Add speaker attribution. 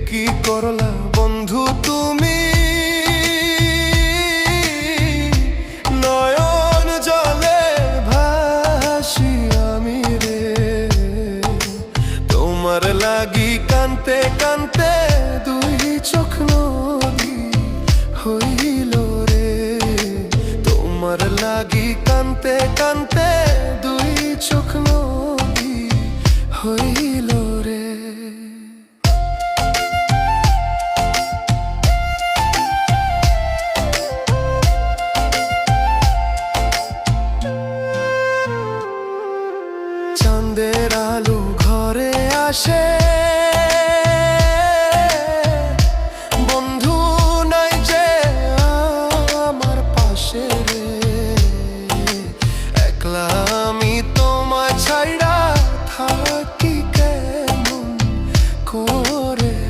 Speaker 1: কি করলা বন্ধু তুমি, নয়ন জলে ভাসি আমি রে। তোমার লাগি কানতে কানতে দুই চোখ নদী হইল রে। তোমার লাগি কানতে কানতে